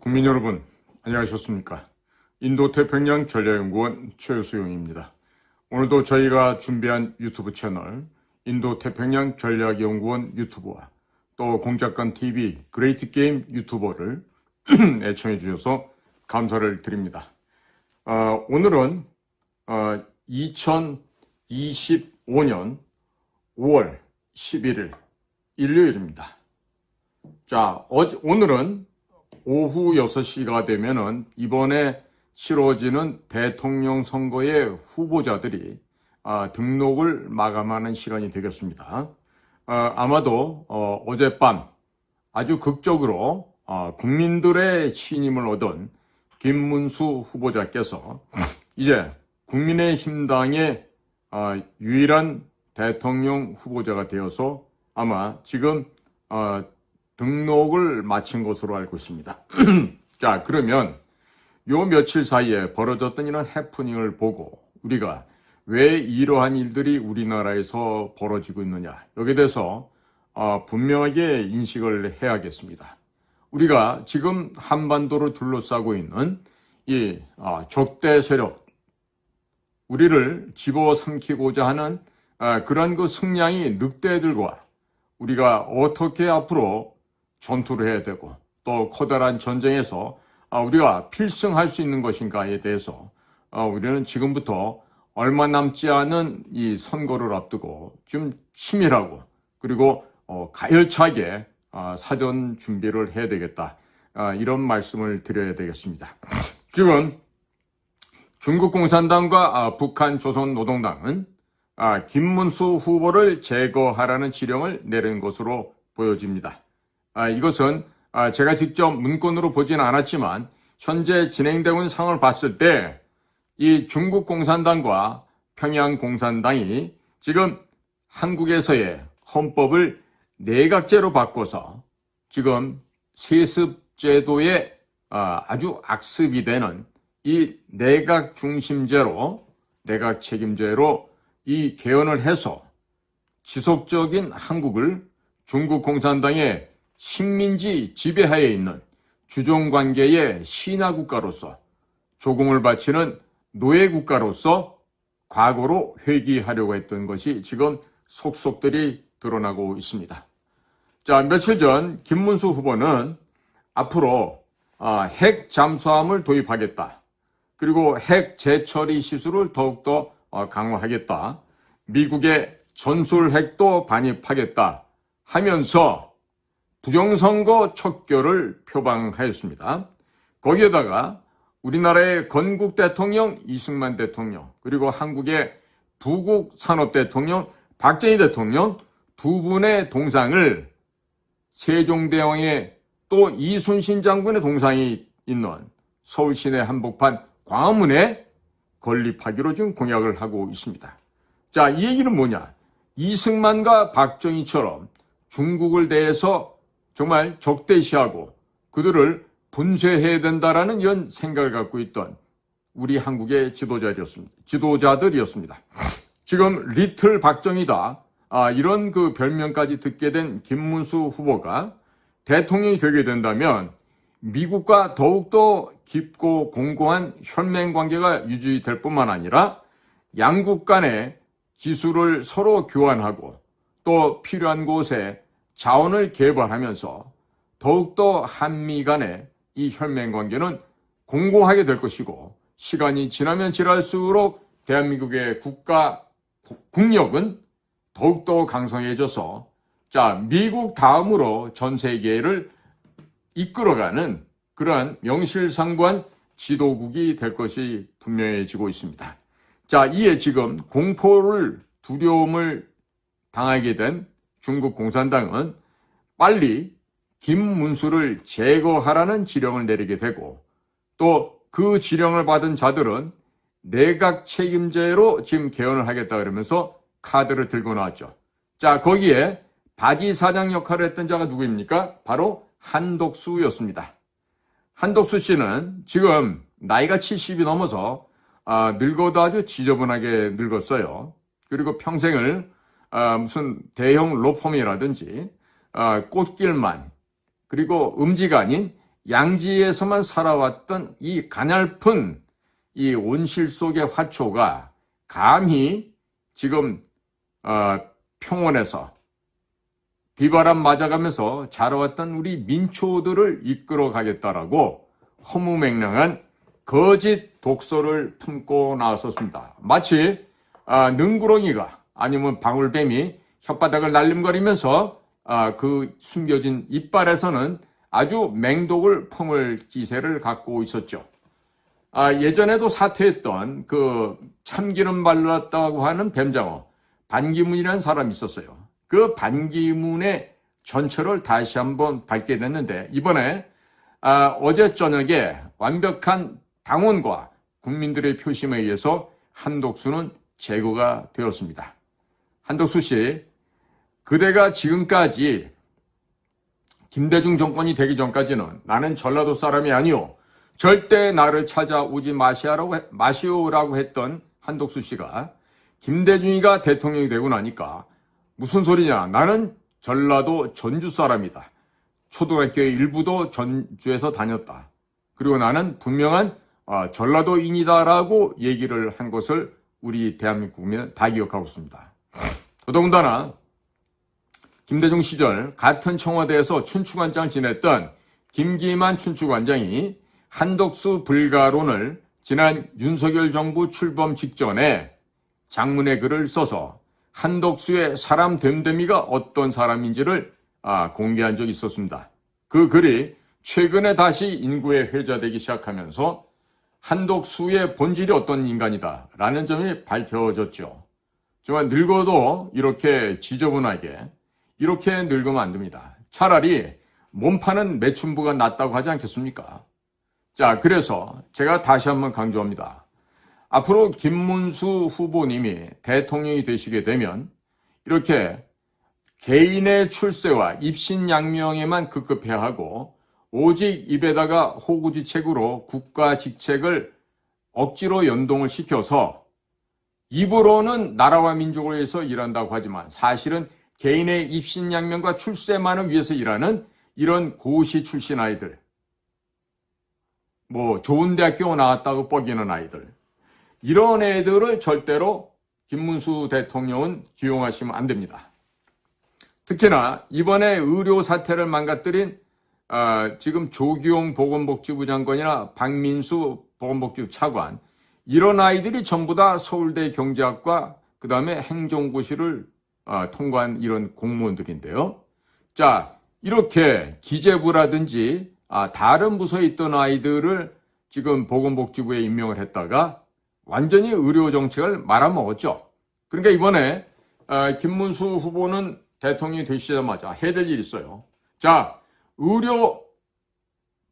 국민 여러분, 안녕하셨습니까? 인도태평양 전략연구원 최수용입니다. 오늘도 저희가 준비한 유튜브 채널 인도태평양 전략연구원 유튜브와 또 공작관TV 그레이트게임 유튜버를 애청해 주셔서 감사를 드립니다. 오늘은 2025년 5월 11일 일요일입니다. 자, 오늘은 오후 6시가 되면은 이번에 치러지는 대통령 선거의 후보자들이 등록을 마감하는 시간이 되겠습니다. 아마도 어젯밤 아주 극적으로 국민들의 신임을 얻은 김문수 후보자께서 이제 국민의힘당의 유일한 대통령 후보자가 되어서 아마 지금 등록을 마친 것으로 알고 있습니다. 자, 그러면 요 며칠 사이에 벌어졌던 이런 해프닝을 보고 우리가 왜 이러한 일들이 우리나라에서 벌어지고 있느냐, 여기에 대해서 분명하게 인식을 해야겠습니다. 우리가 지금 한반도를 둘러싸고 있는 이 적대 세력, 우리를 집어삼키고자 하는 그런 그 승량이 늑대들과 우리가 어떻게 앞으로 전투를 해야 되고 또 커다란 전쟁에서 우리가 필승할 수 있는 것인가에 대해서 우리는 지금부터 얼마 남지 않은 이 선거를 앞두고 좀 치밀하고 그리고 가열차게 사전 준비를 해야 되겠다, 이런 말씀을 드려야 되겠습니다. 지금 중국 공산당과 북한 조선노동당은 김문수 후보를 제거하라는 지령을 내린 것으로 보여집니다. 이것은 제가 직접 문건으로 보지는 않았지만 현재 진행되고 있는 상황을 봤을 때 이 중국 공산당과 평양 공산당이 지금 한국에서의 헌법을 내각제로 바꿔서 지금 세습제도에 아주 악습이 되는 이 내각 중심제로, 내각 책임제로 이 개헌을 해서 지속적인 한국을 중국 공산당의 식민지 지배하에 있는 주종관계의 신하국가로서 조공을 바치는 노예국가로서 과거로 회귀하려고 했던 것이 지금 속속들이 드러나고 있습니다. 자, 며칠 전 김문수 후보는 앞으로 핵 잠수함을 도입하겠다, 그리고 핵 재처리 시술을 더욱더 강화하겠다, 미국의 전술핵도 반입하겠다 하면서 부정선거 척결을 표방하였습니다. 거기에다가 우리나라의 건국 대통령 이승만 대통령, 그리고 한국의 부국 산업 대통령 박정희 대통령 두 분의 동상을 세종대왕의 또 이순신 장군의 동상이 있는 서울 시내 한복판 광화문에 건립하기로 지금 공약을 하고 있습니다. 자, 이 얘기는 뭐냐? 이승만과 박정희처럼 중국을 대해서 정말 적대시하고 그들을 분쇄해야 된다라는 이런 생각을 갖고 있던 우리 한국의 지도자들이었습니다. 지금 리틀 박정희다, 이런 그 별명까지 듣게 된 김문수 후보가 대통령이 되게 된다면 미국과 더욱더 깊고 공고한 혈맹 관계가 유지될 뿐만 아니라 양국 간의 기술을 서로 교환하고 또 필요한 곳에 자원을 개발하면서 더욱더 한미 간의 이 혈맹 관계는 공고하게 될 것이고, 시간이 지나면 지날수록 대한민국의 국력은 더욱더 강성해져서 미국 다음으로 전 세계를 이끌어가는 그러한 명실상부한 지도국이 될 것이 분명해지고 있습니다. 자, 이에 지금 공포를, 두려움을 당하게 된 중국 공산당은 빨리 김문수를 제거하라는 지령을 내리게 되고, 또 그 지령을 받은 자들은 내각 책임제로 지금 개헌을 하겠다 그러면서 카드를 들고 나왔죠. 자, 거기에 바지 사장 역할을 했던 자가 누구입니까? 바로 한덕수였습니다. 한덕수 씨는 지금 나이가 70이 넘어서 늙어도 아주 지저분하게 늙었어요. 그리고 평생을 무슨 대형 로펌이라든지 꽃길만, 그리고 음지가 아닌 양지에서만 살아왔던 이 가냘픈 이 온실 속의 화초가 감히 지금 평원에서 비바람 맞아가면서 자라왔던 우리 민초들을 이끌어 가겠다라고 허무맹랑한 거짓 독서를 품고 나섰습니다. 마치 능구렁이가 아니면 방울뱀이 혓바닥을 날림거리면서 그 숨겨진 이빨에서는 아주 맹독을 품을 기세를 갖고 있었죠. 예전에도 사퇴했던 그 참기름 발랐다고 하는 뱀장어 반기문이라는 사람이 있었어요. 그 반기문의 전철을 다시 한번 밟게 됐는데 이번에 어제 저녁에 완벽한 당원과 국민들의 표심에 의해서 한독수는 제거가 되었습니다. 한독수 씨, 그대가 지금까지 김대중 정권이 되기 전까지는 나는 전라도 사람이 아니오, 절대 나를 찾아오지 마시오라고 했던 한독수 씨가 김대중이가 대통령이 되고 나니까 무슨 소리냐, 나는 전라도 전주 사람이다. 초등학교의 일부도 전주에서 다녔다. 그리고 나는 분명한 전라도인이다라고 얘기를 한 것을 우리 대한민국 국민은 다 기억하고 있습니다. 더더군다나 김대중 시절 같은 청와대에서 춘추관장을 지냈던 김기만 춘추관장이 한독수 불가론을 지난 윤석열 정부 출범 직전에 장문의 글을 써서 한독수의 사람 됨됨이가 어떤 사람인지를 공개한 적이 있었습니다. 그 글이 최근에 다시 인구에 회자되기 시작하면서 한독수의 본질이 어떤 인간이다 라는 점이 밝혀졌죠. 정말 늙어도 이렇게 지저분하게 이렇게 늙으면 안 됩니다. 차라리 몸 파는 매춘부가 낫다고 하지 않겠습니까? 자, 그래서 제가 다시 한번 강조합니다. 앞으로 김문수 후보님이 대통령이 되시게 되면 이렇게 개인의 출세와 입신양명에만 급급해야 하고 오직 입에다가 호구지책으로 국가 직책을 억지로 연동을 시켜서 입으로는 나라와 민족을 위해서 일한다고 하지만 사실은 개인의 입신양명과 출세만을 위해서 일하는 이런 고시 출신 아이들, 좋은 대학교 나왔다고 뻐기는 아이들, 이런 애들을 절대로 김문수 대통령은 기용하시면 안 됩니다. 특히나 이번에 의료 사태를 망가뜨린 지금 조기용 보건복지부 장관이나 박민수 보건복지부 차관, 이런 아이들이 전부 다 서울대 경제학과 그 다음에 행정고시를 통과한 이런 공무원들인데요. 자, 이렇게 기재부라든지 다른 부서에 있던 아이들을 지금 보건복지부에 임명을 했다가 완전히 의료정책을 말아먹었죠. 그러니까 이번에 김문수 후보는 대통령이 되시자마자 해야 될 일이 있어요. 자, 의료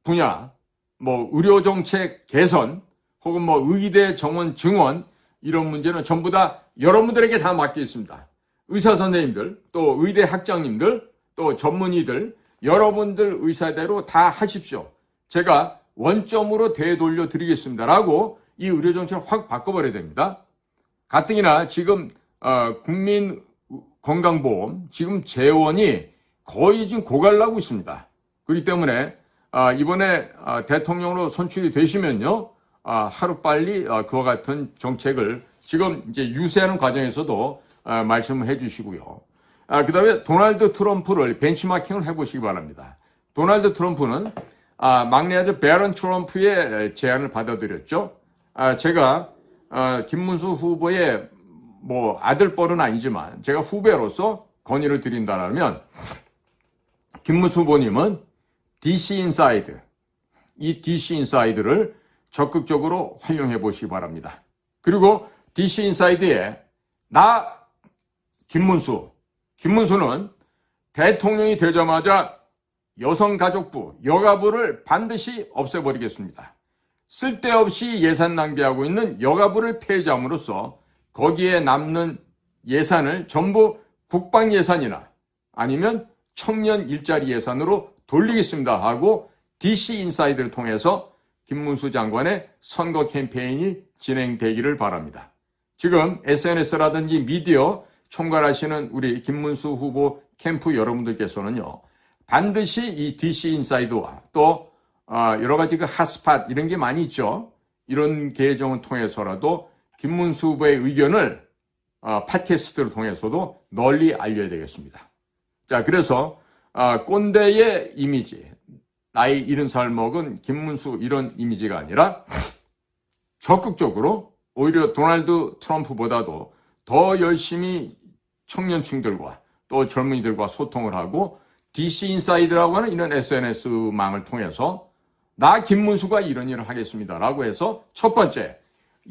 분야, 의료정책 개선, 혹은 의대 정원 증원, 이런 문제는 전부 다 여러분들에게 다 맡겨 있습니다. 의사 선생님들, 또 의대 학장님들, 또 전문의들, 여러분들 의사대로 다 하십시오. 제가 원점으로 되돌려 드리겠습니다라고 이 의료정책을 확 바꿔버려야 됩니다. 가뜩이나 지금 국민건강보험 지금 재원이 거의 지금 고갈나고 있습니다. 그렇기 때문에 이번에 대통령으로 선출이 되시면요, 하루빨리 그와 같은 정책을 지금 이제 유세하는 과정에서도 말씀을 해주시고요. 그 다음에 도널드 트럼프를 벤치마킹을 해보시기 바랍니다. 도널드 트럼프는 막내 아들 베런 트럼프의 제안을 받아들였죠. 제가 김문수 후보의 아들뻘은 아니지만 제가 후배로서 건의를 드린다면 김문수 후보님은 DC 인사이드, 이 DC 인사이드를 적극적으로 활용해 보시기 바랍니다. 그리고 DC 인사이드에 김문수는 대통령이 되자마자 여성가족부, 여가부를 반드시 없애버리겠습니다. 쓸데없이 예산 낭비하고 있는 여가부를 폐지함으로써 거기에 남는 예산을 전부 국방 예산이나 아니면 청년 일자리 예산으로 돌리겠습니다 하고 DC 인사이드를 통해서 김문수 장관의 선거 캠페인이 진행되기를 바랍니다. 지금 SNS라든지 미디어 총괄하시는 우리 김문수 후보 캠프 여러분들께서는요, 반드시 이 DC 인사이드와 또 여러 가지 그 핫스팟 이런 게 많이 있죠. 이런 계정을 통해서라도 김문수 후보의 의견을 팟캐스트를 통해서도 널리 알려야 되겠습니다. 자, 그래서 꼰대의 이미지, 나이 70살 먹은 김문수 이런 이미지가 아니라 적극적으로 오히려 도널드 트럼프보다도 더 열심히 청년층들과 또 젊은이들과 소통을 하고 DC 인사이드라고 하는 이런 SNS망을 통해서 나 김문수가 이런 일을 하겠습니다라고 해서 첫 번째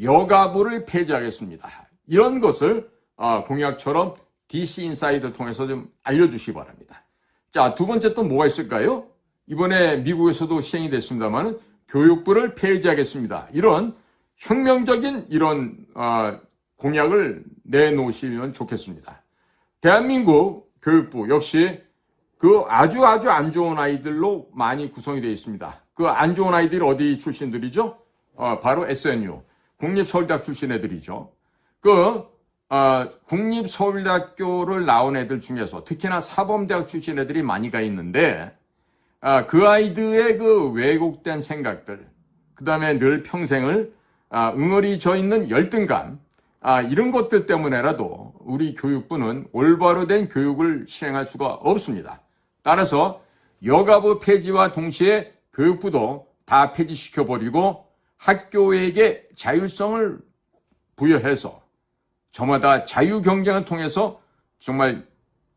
여가부를 폐지하겠습니다. 이런 것을 공약처럼 DC 인사이드를 통해서 좀 알려주시기 바랍니다. 자, 두 번째 또 뭐가 있을까요? 이번에 미국에서도 시행이 됐습니다만 교육부를 폐지하겠습니다. 이런 혁명적인 이런 공약을 내놓으시면 좋겠습니다. 대한민국 교육부 역시 그 아주 안 좋은 아이들로 많이 구성이 되어 있습니다. 그 안 좋은 아이들이 어디 출신들이죠? 바로 SNU, 국립서울대학 출신 애들이죠. 국립서울대학교를 나온 애들 중에서 특히나 사범대학 출신 애들이 많이 가 있는데, 그 아이들의 그 왜곡된 생각들, 그 다음에 늘 평생을 응어리 져 있는 열등감, 이런 것들 때문에라도 우리 교육부는 올바로 된 교육을 시행할 수가 없습니다. 따라서 여가부 폐지와 동시에 교육부도 다 폐지시켜버리고 학교에게 자율성을 부여해서 저마다 자유 경쟁을 통해서 정말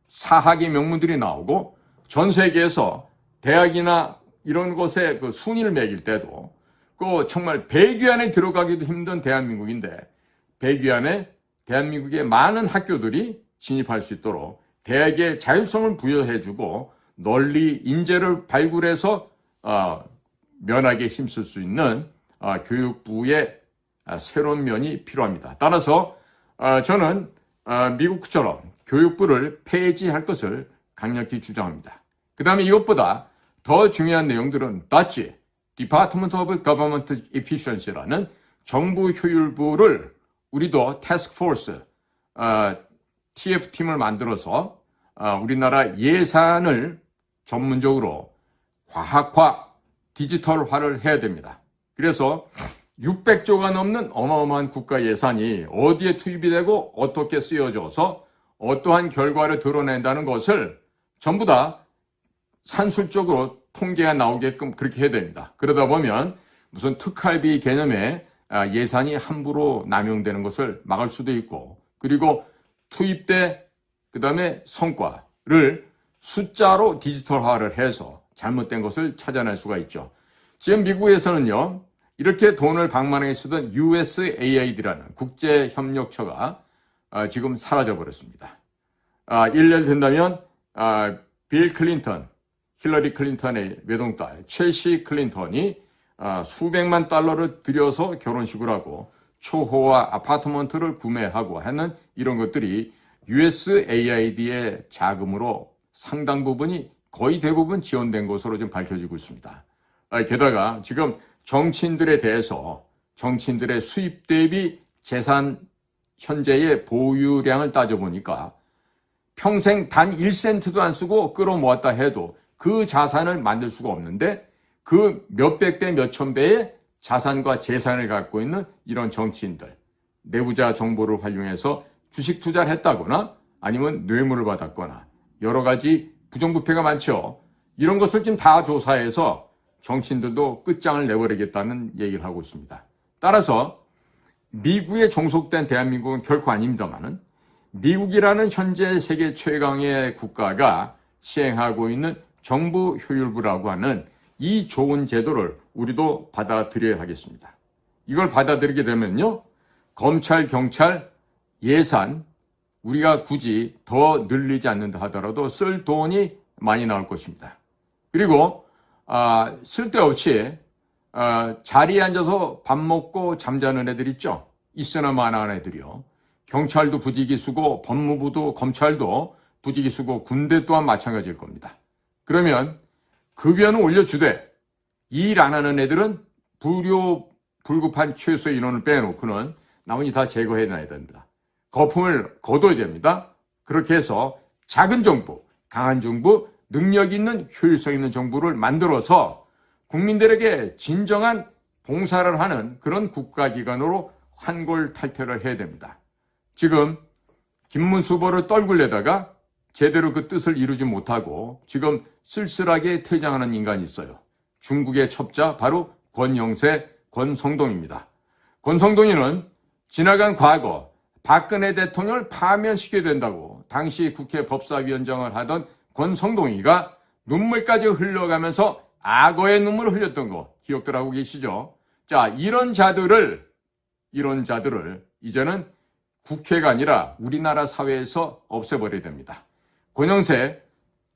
사학의 명문들이 나오고 전 세계에서 대학이나 이런 곳에 그 순위를 매길 때도 그 정말 100위 안에 들어가기도 힘든 대한민국인데 100위 안에 대한민국의 많은 학교들이 진입할 수 있도록 대학에 자율성을 부여해주고 널리 인재를 발굴해서 면하게 힘쓸 수 있는 교육부의 새로운 면이 필요합니다. 따라서 저는 미국처럼 교육부를 폐지할 것을 강력히 주장합니다. 그 다음에 이것보다 더 중요한 내용들은 DOGE, Department of Government Efficiency라는 정부 효율부를 우리도 태스크포스, TF팀을 만들어서 우리나라 예산을 전문적으로 과학화, 디지털화를 해야 됩니다. 그래서 600조가 넘는 어마어마한 국가 예산이 어디에 투입이 되고 어떻게 쓰여져서 어떠한 결과를 드러낸다는 것을 전부 다 산술적으로 통계가 나오게끔 그렇게 해야 됩니다. 그러다 보면 무슨 특활비 개념에 예산이 함부로 남용되는 것을 막을 수도 있고, 그리고 투입대 그 다음에 성과를 숫자로 디지털화를 해서 잘못된 것을 찾아낼 수가 있죠. 지금 미국에서는요, 이렇게 돈을 방만하게 쓰던 USAID라는 국제협력처가 지금 사라져버렸습니다. 1년 된다면 빌 클린턴, 힐러리 클린턴의 외동딸 첼시 클린턴이 수백만 달러를 들여서 결혼식을 하고 초호화 아파트먼트를 구매하고 하는 이런 것들이 USAID의 자금으로 상당 부분이 거의 대부분 지원된 것으로 좀 밝혀지고 있습니다. 게다가 지금 정치인들에 대해서 정치인들의 수입 대비 재산 현재의 보유량을 따져보니까 평생 단 1센트도 안 쓰고 끌어모았다 해도 그 자산을 만들 수가 없는데 그 몇백 배, 몇천 배의 자산과 재산을 갖고 있는 이런 정치인들, 내부자 정보를 활용해서 주식 투자를 했다거나 아니면 뇌물을 받았거나 여러 가지 부정부패가 많죠. 이런 것을 지금 다 조사해서 정치인들도 끝장을 내버리겠다는 얘기를 하고 있습니다. 따라서 미국에 종속된 대한민국은 결코 아닙니다만은 미국이라는 현재 세계 최강의 국가가 시행하고 있는 정부 효율부라고 하는 이 좋은 제도를 우리도 받아들여야 하겠습니다. 이걸 받아들이게 되면요, 검찰, 경찰, 예산 우리가 굳이 더 늘리지 않는다 하더라도 쓸 돈이 많이 나올 것입니다. 그리고 쓸데없이 자리에 앉아서 밥 먹고 잠자는 애들 있죠. 있으나 마나한 애들이요. 경찰도 부지기수고 법무부도 검찰도 부지기수고 군대 또한 마찬가지일 겁니다. 그러면 급여는 올려주되 일 안 하는 애들은 불급한 최소 인원을 빼놓고는 나머지 다 제거해놔야 됩니다. 거품을 거둬야 됩니다. 그렇게 해서 작은 정부, 강한 정부, 능력 있는 효율성 있는 정부를 만들어서 국민들에게 진정한 봉사를 하는 그런 국가기관으로 환골탈태를 해야 됩니다. 지금 김문수 후보를 떨굴려다가 제대로 그 뜻을 이루지 못하고 지금 쓸쓸하게 퇴장하는 인간이 있어요. 중국의 첩자 바로 권영세, 권성동입니다. 권성동이는 지나간 과거 박근혜 대통령을 파면시켜야 된다고 당시 국회 법사위원장을 하던 권성동이가 눈물까지 흘려가면서 악어의 눈물을 흘렸던 거 기억들 하고 계시죠? 자, 이런 자들을 이제는 국회가 아니라 우리나라 사회에서 없애버려야 됩니다. 권영세,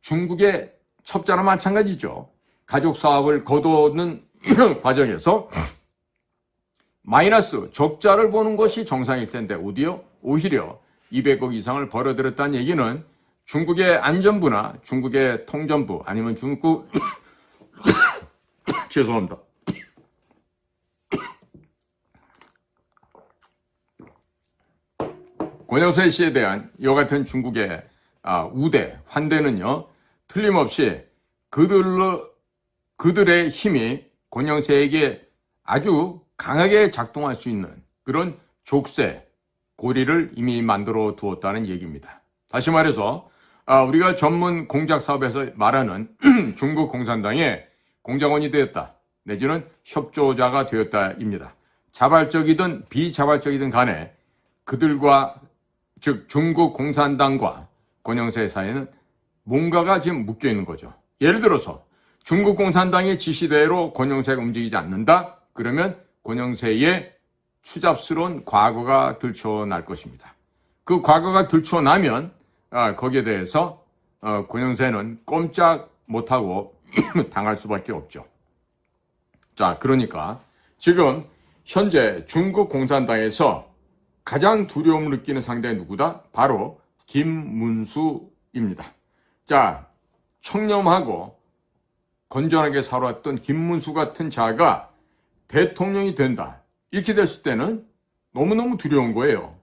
중국의 첩자나 마찬가지죠. 가족 사업을 거두는 과정에서 마이너스 적자를 보는 것이 정상일 텐데 오히려 200억 이상을 벌어들였다는 얘기는 중국의 안전부나 중국의 통전부 아니면 중국 죄송합니다. 권영세 씨에 대한 이와 같은 중국의 우대, 환대는요, 틀림없이 그들의 힘이 권영세에게 아주 강하게 작동할 수 있는 그런 족쇄, 고리를 이미 만들어 두었다는 얘기입니다. 다시 말해서 우리가 전문 공작 사업에서 말하는 중국 공산당의 공작원이 되었다, 내지는 협조자가 되었다입니다. 자발적이든 비자발적이든 간에 그들과 즉 중국 공산당과 권영세 사이에는 뭔가가 지금 묶여 있는 거죠. 예를 들어서 중국 공산당의 지시대로 권영세가 움직이지 않는다? 그러면 권영세의 추잡스러운 과거가 들춰날 것입니다. 그 과거가 들춰나면 거기에 대해서 권영세는 꼼짝 못하고 당할 수밖에 없죠. 자, 그러니까 지금 현재 중국 공산당에서 가장 두려움을 느끼는 상대가 누구다? 바로 김문수입니다. 자, 청렴하고 건전하게 살아왔던 김문수 같은 자가 대통령이 된다. 이렇게 됐을 때는 너무너무 두려운 거예요.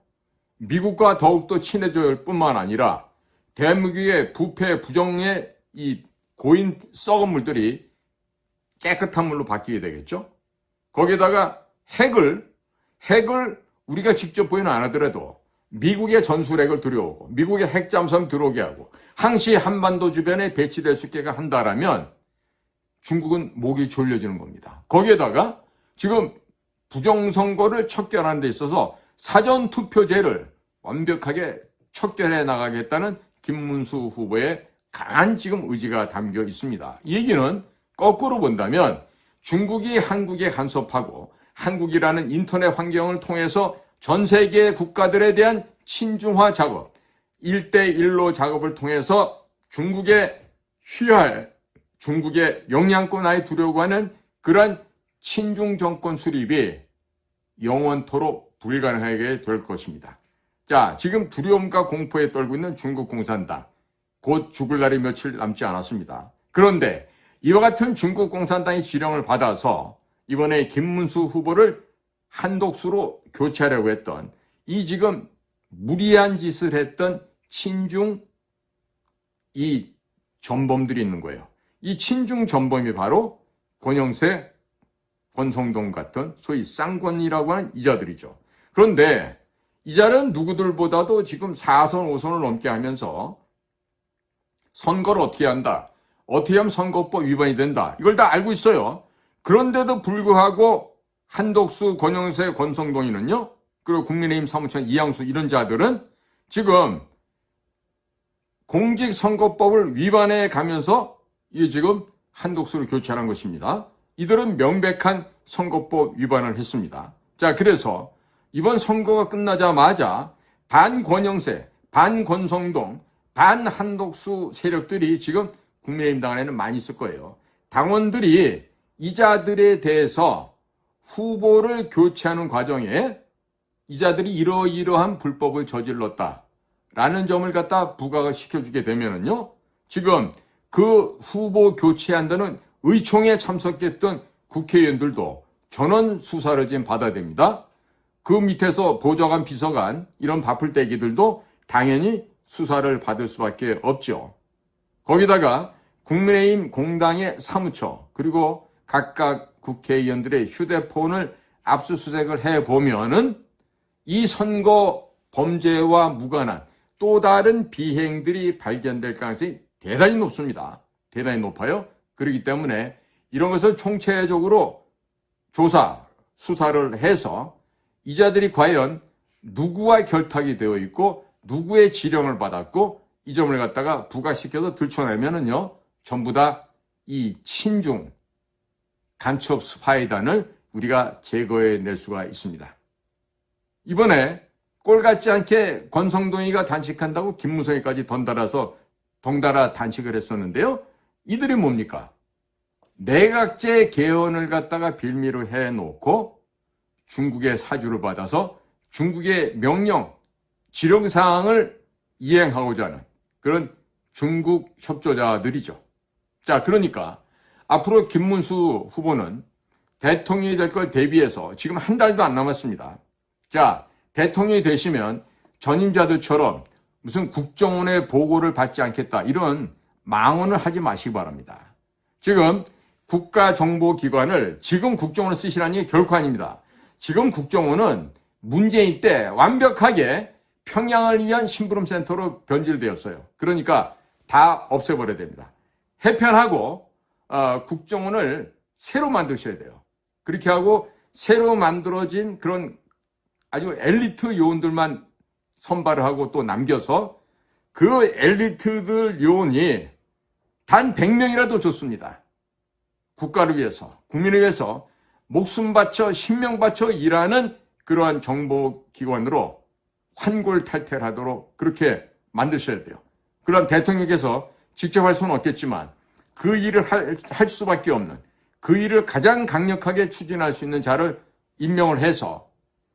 미국과 더욱더 친해질 뿐만 아니라 대한민국의 부패, 부정의 이 고인 썩은 물들이 깨끗한 물로 바뀌게 되겠죠. 거기에다가 핵을 우리가 직접 보이는 안 하더라도 미국의 전술핵을 들여오고 미국의 핵잠수함 들어오게 하고 항시 한반도 주변에 배치될 수 있게 한다라면 중국은 목이 졸려지는 겁니다. 거기에다가 지금 부정선거를 척결하는 데 있어서 사전투표제를 완벽하게 척결해 나가겠다는 김문수 후보의 강한 지금 의지가 담겨 있습니다. 이 얘기는 거꾸로 본다면 중국이 한국에 간섭하고 한국이라는 인터넷 환경을 통해서 전 세계 국가들에 대한 친중화 작업, 1대1로 작업을 통해서 중국의 휘할, 중국의 영향권 아예 두려고 하는 그러한 친중 정권 수립이 영원토록 불가능하게 될 것입니다. 자, 지금 두려움과 공포에 떨고 있는 중국 공산당, 곧 죽을 날이 며칠 남지 않았습니다. 그런데 이와 같은 중국 공산당의 지령을 받아서 이번에 김문수 후보를 한독수로 교체하려고 했던 이 지금 무리한 짓을 했던 친중 이 전범들이 있는 거예요. 이 친중 전범이 바로 권영세, 권성동 같은 소위 쌍권이라고 하는 이자들이죠. 그런데 이자는 누구들보다도 지금 4선, 5선을 넘게 하면서 선거를 어떻게 한다, 어떻게 하면 선거법 위반이 된다, 이걸 다 알고 있어요. 그런데도 불구하고 한독수, 권영세, 권성동이는요, 그리고 국민의힘 사무처 이양수 이런 자들은 지금 공직선거법을 위반해 가면서 이게 지금 한독수를 교체하는 것입니다. 이들은 명백한 선거법 위반을 했습니다. 자, 그래서 이번 선거가 끝나자마자 반권영세, 반권성동, 반한독수 세력들이 지금 국민의힘 당 안에는 많이 있을 거예요. 당원들이 이자들에 대해서 후보를 교체하는 과정에 이자들이 이러이러한 불법을 저질렀다라는 점을 갖다 부각을 시켜주게 되면은요, 지금 그 후보 교체한다는 의총에 참석했던 국회의원들도 전원 수사를 지금 받아야 됩니다. 그 밑에서 보좌관, 비서관 이런 바풀떼기들도 당연히 수사를 받을 수밖에 없죠. 거기다가 국민의힘 공당의 사무처 그리고 각각 국회의원들의 휴대폰을 압수수색을 해보면은 이 선거 범죄와 무관한 또 다른 비행들이 발견될 가능성이 대단히 높습니다. 대단히 높아요. 그렇기 때문에 이런 것을 총체적으로 수사를 해서 이 자들이 과연 누구와 결탁이 되어 있고 누구의 지령을 받았고 이 점을 갖다가 부각시켜서 들춰내면은요, 전부 다 이 친중 간첩 스파이단을 우리가 제거해낼 수가 있습니다. 이번에 꼴 같지 않게 권성동이가 단식한다고 김무성이까지 덩달아 단식을 했었는데요. 이들이 뭡니까? 내각제 개헌을 갖다가 빌미로 해놓고 중국의 사주를 받아서 중국의 명령, 지령사항을 이행하고자 하는 그런 중국 협조자들이죠. 자, 그러니까 앞으로 김문수 후보는 대통령이 될 걸 대비해서 지금 한 달도 안 남았습니다. 자, 대통령이 되시면 전임자들처럼 무슨 국정원의 보고를 받지 않겠다 이런 망언을 하지 마시기 바랍니다. 지금 국가정보기관을 지금 국정원을 쓰시라는 게 결코 아닙니다. 지금 국정원은 문재인 때 완벽하게 평양을 위한 심부름센터로 변질되었어요. 그러니까 다 없애버려야 됩니다. 해편하고 국정원을 새로 만드셔야 돼요. 그렇게 하고 새로 만들어진 그런 아주 엘리트 요원들만 선발을 하고 또 남겨서 그 엘리트들 요원이 단 100명이라도 좋습니다. 국가를 위해서, 국민을 위해서 목숨 바쳐 신명 바쳐 일하는 그러한 정보기관으로 환골탈태하도록 그렇게 만드셔야 돼요. 그럼 대통령께서 직접 할 수는 없겠지만 그 일을 할 수밖에 없는 그 일을 가장 강력하게 추진할 수 있는 자를 임명을 해서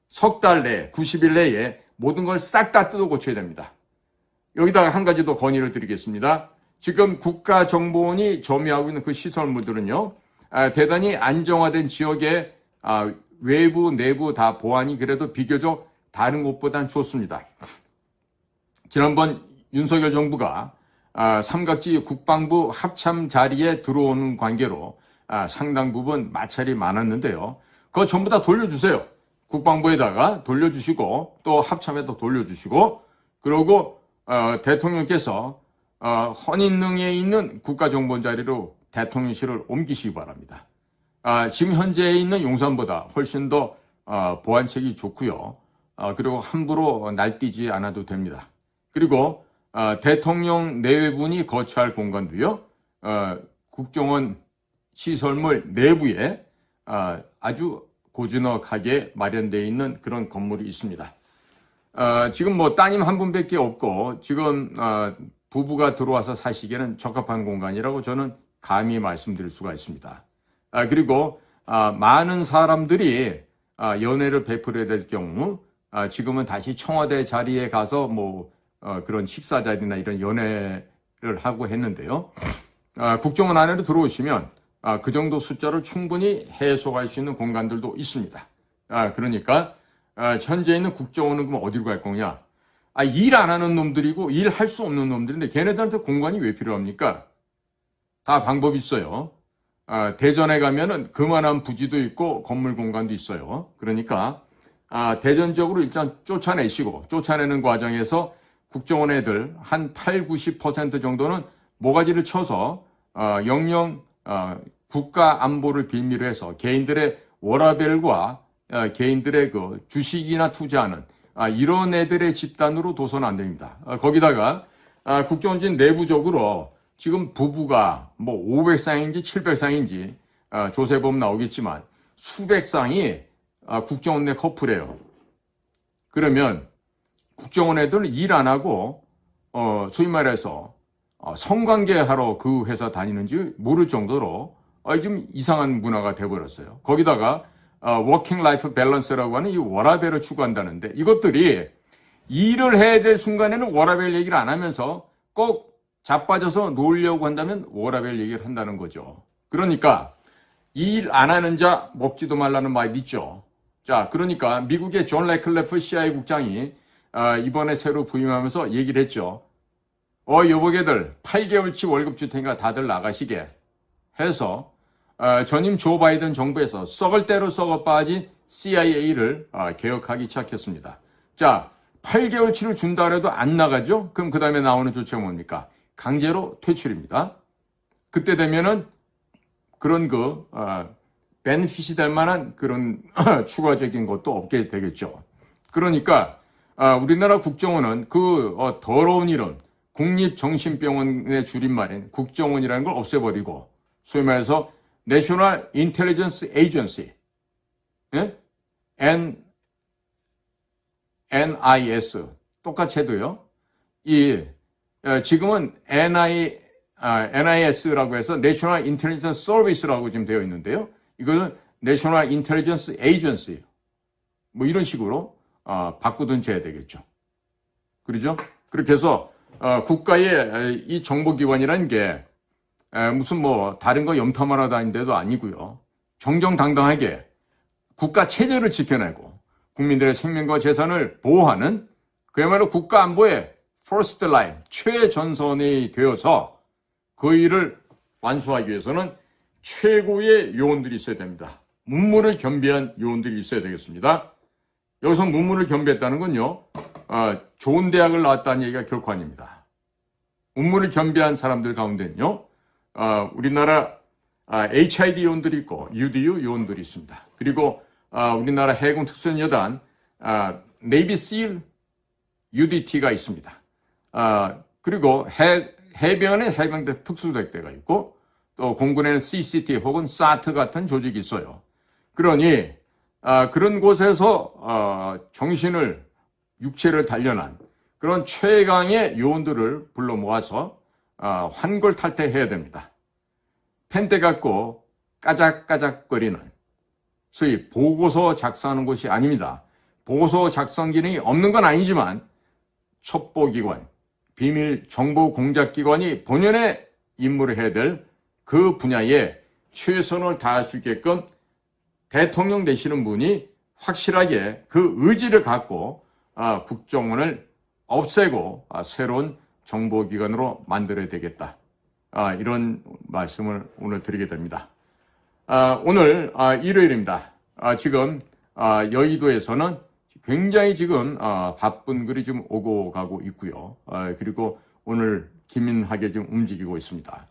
석 달 내에 90일 내에 모든 걸 싹 다 뜯어 고쳐야 됩니다. 여기다가 한 가지 더 건의를 드리겠습니다. 지금 국가정보원이 점유하고 있는 그 시설물들은요, 대단히 안정화된 지역의 외부, 내부 다 보안이 그래도 비교적 다른 곳보단 좋습니다. 지난번 윤석열 정부가 삼각지 국방부 합참 자리에 들어오는 관계로 상당 부분 마찰이 많았는데요. 그거 전부 다 돌려주세요. 국방부에다가 돌려주시고 또 합참에도 돌려주시고 그리고 대통령께서 헌인릉에 있는 국가정보원 자리로 대통령실을 옮기시기 바랍니다. 지금 현재에 있는 용산보다 훨씬 더 보안책이 좋고요. 그리고 함부로 날뛰지 않아도 됩니다. 그리고 대통령 내외분이 거처할 공간도요, 국정원 시설물 내부에 아주 고즈넉하게 마련되어 있는 그런 건물이 있습니다. 지금 뭐 따님 한 분밖에 없고 지금 부부가 들어와서 사시기에는 적합한 공간이라고 저는 감히 말씀드릴 수가 있습니다. 그리고 많은 사람들이 연회를 베풀어야 될 경우 지금은 다시 청와대 자리에 가서 뭐 그런 식사 자리나 이런 연회를 하고 했는데요. 국정원 안으로 들어오시면 그 정도 숫자를 충분히 해소할 수 있는 공간들도 있습니다. 그러니까 현재 있는 국정원은 그럼 어디로 갈 거냐? 일 안 하는 놈들이고 일할 수 없는 놈들인데 걔네들한테 공간이 왜 필요합니까? 다 방법이 있어요. 대전에 가면은 그만한 부지도 있고 건물 공간도 있어요. 그러니까 대전적으로 일단 쫓아내는 과정에서 국정원 애들 한 8, 90% 정도는 모가지를 쳐서 영영 국가 안보를 빌미로 해서 개인들의 워라밸과 개인들의 그 주식이나 투자하는 이런 애들의 집단으로 둬서는 안 됩니다. 거기다가 국정원진 내부적으로 지금 부부가 뭐 500쌍인지 700쌍인지 조사해보면 나오겠지만 수백 쌍이 국정원 내 커플이에요. 그러면 국정원 애들 일 안 하고 소위 말해서 성관계 하러 그 회사 다니는지 모를 정도로 좀 이상한 문화가 돼버렸어요. 거기다가 워킹 라이프 밸런스라고 하는 이 워라밸을 추구한다는데 이것들이 일을 해야 될 순간에는 워라밸 얘기를 안 하면서 꼭 자빠져서 놀려고 한다면 워라밸 얘기를 한다는 거죠. 그러니까 일 안 하는 자 먹지도 말라는 말 있죠. 자, 그러니까 미국의 존 레클래프 CIA 국장이 이번에 새로 부임하면서 얘기를 했죠. 여보게들 8개월치 월급 줄 테니까 다들 나가시게 해서 전임 조 바이든 정부에서 썩을 대로 썩어 빠진 CIA를 개혁하기 시작했습니다. 자, 8개월치를 준다 해도 안 나가죠? 그럼 그 다음에 나오는 조치가 뭡니까? 강제로 퇴출입니다. 그때 되면은 그런 베네핏이 될 만한 그런 추가적인 것도 없게 되겠죠. 그러니까 우리나라 국정원은 더러운 이름, 국립정신병원의 줄임말인 국정원이라는 걸 없애버리고 소위 말해서 National Intelligence Agency, 예? NIS 똑같이 해도요. 지금은 NIS라고 해서 National Intelligence Service라고 지금 되어 있는데요. 이거는 National Intelligence Agency 뭐 이런 식으로 바꾸든지 해야 되겠죠. 그러죠? 그렇게 해서 국가의 이 정보기관이라는 게 무슨 다른 거 염탐하러 다니는 데도 아니고요. 정정당당하게 국가 체제를 지켜내고 국민들의 생명과 재산을 보호하는 그야말로 국가 안보의 first line, 최전선이 되어서 그 일을 완수하기 위해서는 최고의 요원들이 있어야 됩니다. 문무를 겸비한 요원들이 있어야 되겠습니다. 여기서 문무를 겸비했다는 건요, 좋은 대학을 나왔다는 얘기가 결코 아닙니다. 문무를 겸비한 사람들 가운데는요, 우리나라 HID 요원들이 있고 UDU 요원들이 있습니다. 그리고 우리나라 해군 특수연여단 네이비 실 UDT가 있습니다. 그리고 해병에는 해병대 특수대대가 있고 또 공군에는 CCT 혹은 SAT 같은 조직이 있어요. 그러니 그런 곳에서 정신을 육체를 단련한 그런 최강의 요원들을 불러 모아서 환골탈태해야 됩니다. 펜대 갖고 까작까작거리는 소위 보고서 작성하는 곳이 아닙니다. 보고서 작성 기능이 없는 건 아니지만 첩보기관, 비밀 정보 공작기관이 본연의 임무를 해야 될 그 분야에 최선을 다할 수 있게끔 대통령 되시는 분이 확실하게 그 의지를 갖고 국정원을 없애고 새로운 정보기관으로 만들어야 되겠다. 이런 말씀을 오늘 드리게 됩니다. 오늘 일요일입니다. 지금 여의도에서는 굉장히 지금 바쁜 글이 좀 오고 가고 있고요. 그리고 오늘 기민하게 좀 움직이고 있습니다.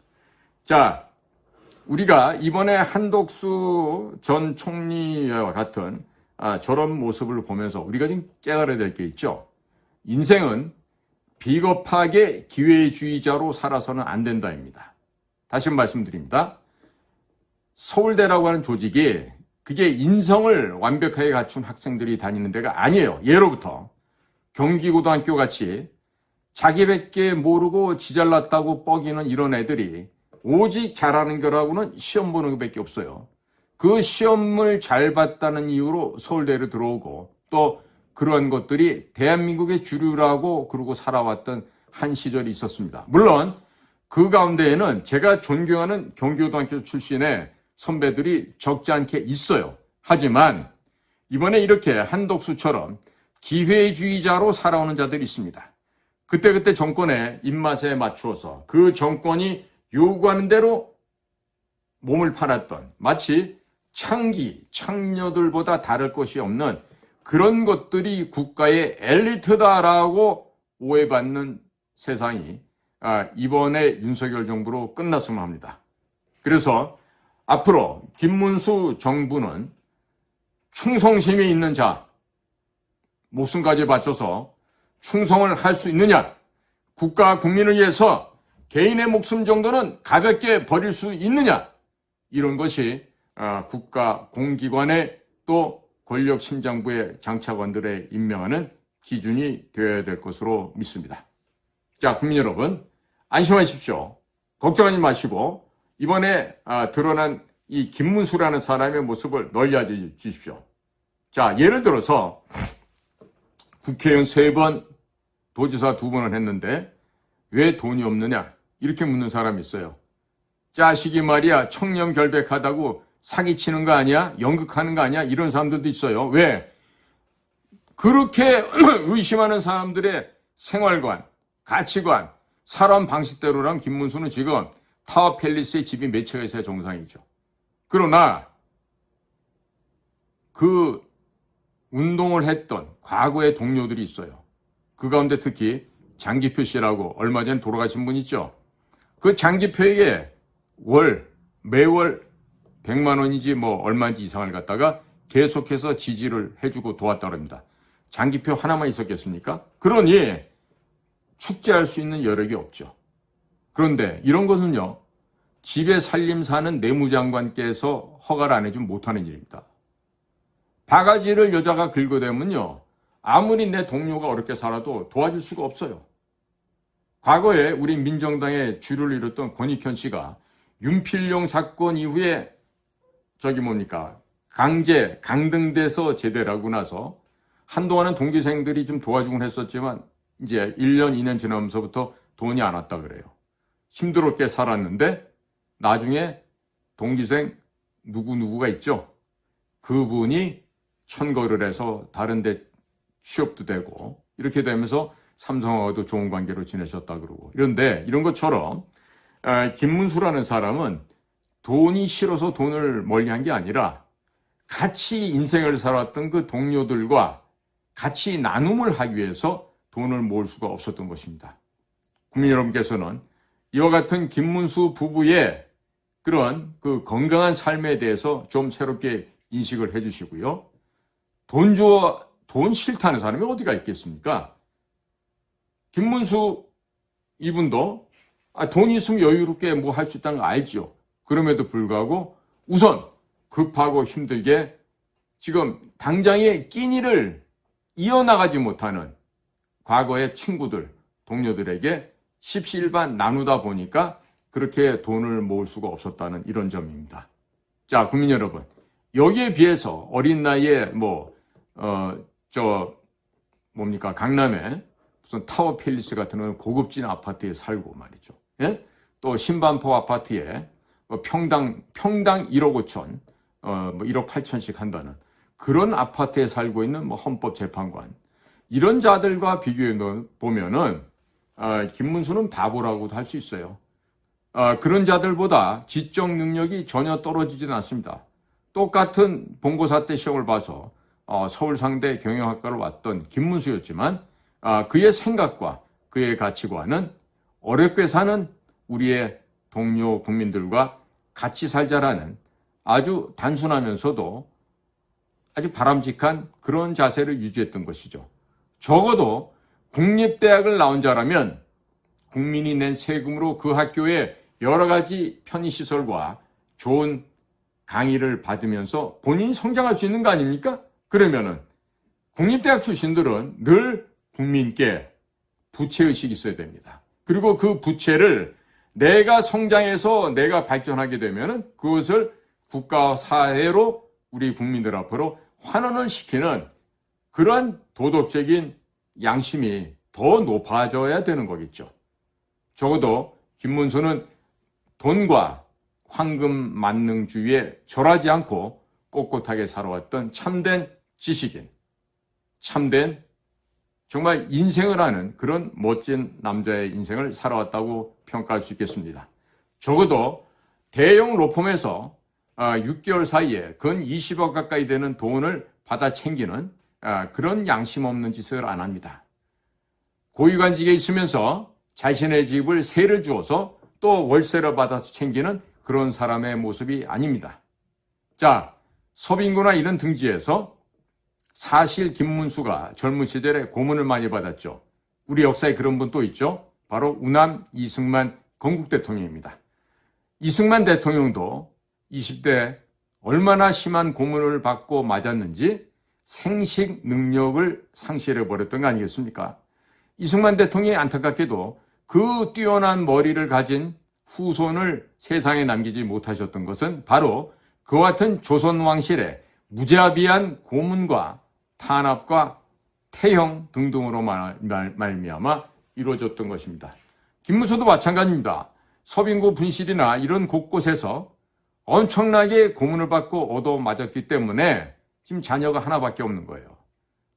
자, 우리가 이번에 한덕수 전 총리와 같은 저런 모습을 보면서 우리가 좀 깨달아야 될 게 있죠. 인생은 비겁하게 기회주의자로 살아서는 안 된다입니다. 다시 말씀드립니다. 서울대라고 하는 조직이 그게 인성을 완벽하게 갖춘 학생들이 다니는 데가 아니에요. 예로부터 경기고등학교 같이 자기밖에 모르고 지잘났다고 뻐기는 이런 애들이 오직 잘하는 거라고는 시험 보는 것밖에 없어요. 그 시험을 잘 봤다는 이유로 서울대를 들어오고 또 그러한 것들이 대한민국의 주류라고 그러고 살아왔던 한 시절이 있었습니다. 물론 그 가운데에는 제가 존경하는 경기고등학교 출신의 선배들이 적지 않게 있어요. 하지만 이번에 이렇게 한덕수처럼 기회주의자로 살아오는 자들이 있습니다. 그때그때 정권의 입맛에 맞추어서 그 정권이 요구하는 대로 몸을 팔았던 마치 창녀들보다 다를 것이 없는 그런 것들이 국가의 엘리트다라고 오해받는 세상이 이번에 윤석열 정부로 끝났으면 합니다. 그래서 앞으로 김문수 정부는 충성심이 있는 자, 목숨까지 바쳐서 충성을 할 수 있느냐, 국가 국민을 위해서 개인의 목숨 정도는 가볍게 버릴 수 있느냐, 이런 것이 국가 공기관의 또 권력심장부의 장차관들의 임명하는 기준이 되어야 될 것으로 믿습니다. 자, 국민 여러분, 안심하십시오. 걱정하지 마시고 이번에 드러난 이 김문수라는 사람의 모습을 널리 알려주십시오. 자, 예를 들어서 국회의원 3번, 도지사 2번을 했는데 왜 돈이 없느냐? 이렇게 묻는 사람이 있어요. 자식이 말이야 청렴 결백하다고 사기치는 거 아니야? 연극하는 거 아니야? 이런 사람들도 있어요. 왜? 그렇게 의심하는 사람들의 생활관, 가치관, 살아온 방식대로라면 김문수는 지금 타워 팰리스의 집이 몇 채가 있어야 정상이죠. 그러나 그 운동을 했던 과거의 동료들이 있어요. 그 가운데 특히 장기표 씨라고 얼마 전에 돌아가신 분 있죠. 그 장기표에게 매월 100만 원인지 뭐 얼마인지 이상을 갖다가 계속해서 지지를 해주고 도왔다고 합니다. 장기표 하나만 있었겠습니까? 그러니 축제할 수 있는 여력이 없죠. 그런데 이런 것은요, 집에 살림 사는 내무장관께서 허가를 안 해주면 못하는 일입니다. 바가지를 여자가 긁어대면요, 아무리 내 동료가 어렵게 살아도 도와줄 수가 없어요. 과거에 우리 민정당의 주를 이뤘던 권익현 씨가 윤필용 사건 이후에 강등돼서 제대를 하고 나서 한동안은 동기생들이 좀 도와주곤 했었지만 이제 1년, 2년 지나면서부터 돈이 안 왔다 그래요. 힘들었게 살았는데 나중에 동기생 누구누구가 있죠. 그분이 천거를 해서 다른 데 취업도 되고 이렇게 되면서 삼성하고도 좋은 관계로 지내셨다 그러고 이런데 이런 것처럼 김문수라는 사람은 돈이 싫어서 돈을 멀리한 게 아니라 같이 인생을 살았던 그 동료들과 같이 나눔을 하기 위해서 돈을 모을 수가 없었던 것입니다. 국민 여러분께서는 이와 같은 김문수 부부의 그런 그 건강한 삶에 대해서 좀 새롭게 인식을 해주시고요. 돈 싫다는 사람이 어디가 있겠습니까? 김문수 이분도 돈이 있으면 여유롭게 뭐 할 수 있다는 거 알죠. 그럼에도 불구하고 우선 급하고 힘들게 지금 당장의 끼니를 이어나가지 못하는 과거의 친구들, 동료들에게 십시일반 나누다 보니까 그렇게 돈을 모을 수가 없었다는 이런 점입니다. 자, 국민 여러분, 여기에 비해서 어린 나이에 강남에 무슨 타워 팰리스 같은 고급진 아파트에 살고 말이죠. 예? 또 신반포 아파트에 평당 1억 5천, 1억 8천씩 한다는 그런 아파트에 살고 있는 헌법재판관. 이런 자들과 비교해 보면은, 김문수는 바보라고도 할 수 있어요. 그런 자들보다 지적 능력이 전혀 떨어지진 않습니다. 똑같은 본고사 때 시험을 봐서 서울상대 경영학과로 왔던 김문수였지만 그의 생각과 그의 가치관은 어렵게 사는 우리의 동료 국민들과 같이 살자라는 아주 단순하면서도 아주 바람직한 그런 자세를 유지했던 것이죠. 적어도 국립대학을 나온 자라면 국민이 낸 세금으로 그 학교에 여러 가지 편의시설과 좋은 강의를 받으면서 본인이 성장할 수 있는 거 아닙니까? 그러면은 국립대학 출신들은 늘 국민께 부채의식이 있어야 됩니다. 그리고 그 부채를 내가 성장해서 내가 발전하게 되면은 그것을 국가와 사회로 우리 국민들 앞으로 환원을 시키는 그러한 도덕적인 양심이 더 높아져야 되는 거겠죠. 적어도 김문수는 돈과 황금 만능주의에 절하지 않고 꼿꼿하게 살아왔던 참된 지식인, 참된 정말 인생을 하는 그런 멋진 남자의 인생을 살아왔다고 평가할 수 있겠습니다. 적어도 대형 로펌에서 6개월 사이에 근 20억 가까이 되는 돈을 받아 챙기는 그런 양심 없는 짓을 안 합니다. 고위관직에 있으면서 자신의 집을 세를 주어서 또 월세를 받아서 챙기는 그런 사람의 모습이 아닙니다. 자, 서빙고나 이런 등지에서 사실 김문수가 젊은 시절에 고문을 많이 받았죠. 우리 역사에 그런 분 또 있죠. 바로 우남 이승만 건국 대통령입니다. 이승만 대통령도 20대 얼마나 심한 고문을 받고 맞았는지 생식 능력을 상실해버렸던 거 아니겠습니까? 이승만 대통령이 안타깝게도 그 뛰어난 머리를 가진 후손을 세상에 남기지 못하셨던 것은 바로 그와 같은 조선 왕실의 무자비한 고문과 탄압과 태형 등등으로 말미암아 이루어졌던 것입니다. 김문수도 마찬가지입니다. 서빙고 분실이나 이런 곳곳에서 엄청나게 고문을 받고 얻어맞았기 때문에 지금 자녀가 하나밖에 없는 거예요.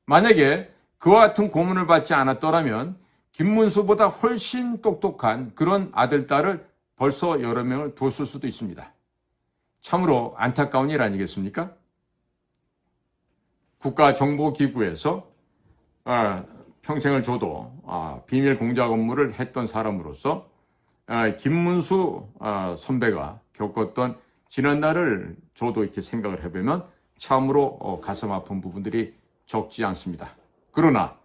만약에 그와 같은 고문을 받지 않았더라면 김문수보다 훨씬 똑똑한 그런 아들, 딸을 벌써 여러 명을 뒀을 수도 있습니다. 참으로 안타까운 일 아니겠습니까? 국가정보기구에서 평생을 줘도 비밀 공작 업무를 했던 사람으로서 김문수 선배가 겪었던 지난날을 저도 이렇게 생각을 해보면 참으로 가슴 아픈 부분들이 적지 않습니다. 그러나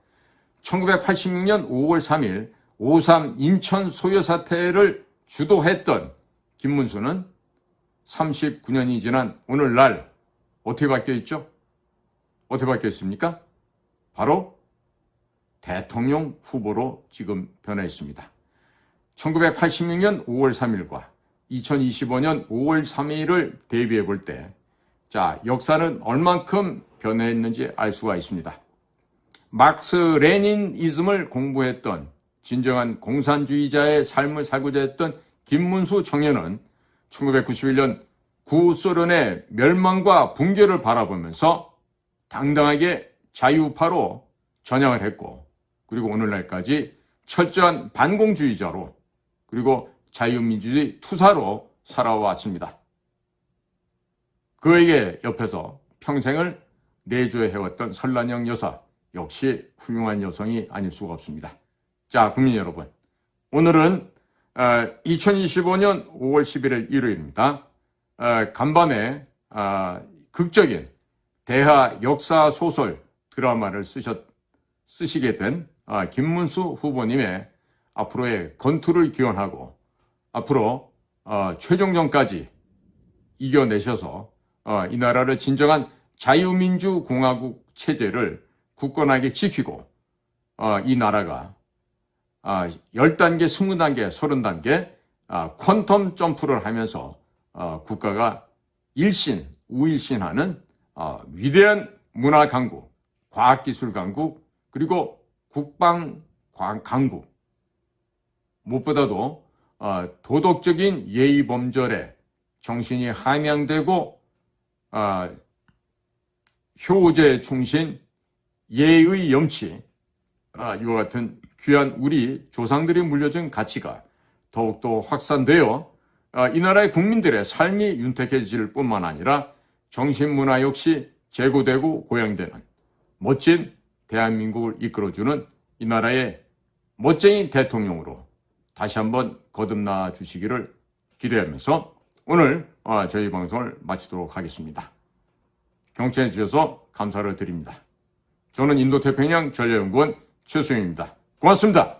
1986년 5월 3일 5.3 인천 소요 사태를 주도했던 김문수는 39년이 지난 오늘날 어떻게 바뀌어 있죠? 어떻게 바뀌어 있습니까? 바로 대통령 후보로 지금 변해 있습니다. 1986년 5월 3일과 2025년 5월 3일을 대비해 볼 때, 역사는 얼만큼 변했는지 알 수가 있습니다. 막스 레닌이즘을 공부했던 진정한 공산주의자의 삶을 살고자 했던 김문수 청년은 1991년 구소련의 멸망과 붕괴를 바라보면서 당당하게 자유파로 전향을 했고, 그리고 오늘날까지 철저한 반공주의자로, 그리고 자유민주주의 투사로 살아왔습니다. 그에게 옆에서 평생을 내조해 해왔던 설란영 여사, 역시 훌륭한 여성이 아닐 수가 없습니다. 자, 국민 여러분, 오늘은 2025년 5월 11일 일요일입니다. 간밤에 극적인 대하 역사 소설 드라마를 쓰시게 된 김문수 후보님의 앞으로의 건투를 기원하고, 앞으로 최종전까지 이겨내셔서 이 나라를 진정한 자유민주공화국 체제를 굳건하게 지키고, 이 나라가 10단계, 20단계, 30단계 퀀텀 점프를 하면서 국가가 우일신하는 위대한 문화 강국, 과학기술 강국, 그리고 국방 강국, 무엇보다도 도덕적인 예의범절에 정신이 함양되고 효제 충신, 예의 염치, 이와 같은 귀한 우리 조상들이 물려준 가치가 더욱더 확산되어 이 나라의 국민들의 삶이 윤택해질 뿐만 아니라 정신문화 역시 제고되고 고양되는 멋진 대한민국을 이끌어주는 이 나라의 멋쟁이 대통령으로 다시 한번 거듭나 주시기를 기대하면서 오늘 저희 방송을 마치도록 하겠습니다. 경청해 주셔서 감사를 드립니다. 저는 인도태평양 전략연구원 최수영입니다. 고맙습니다.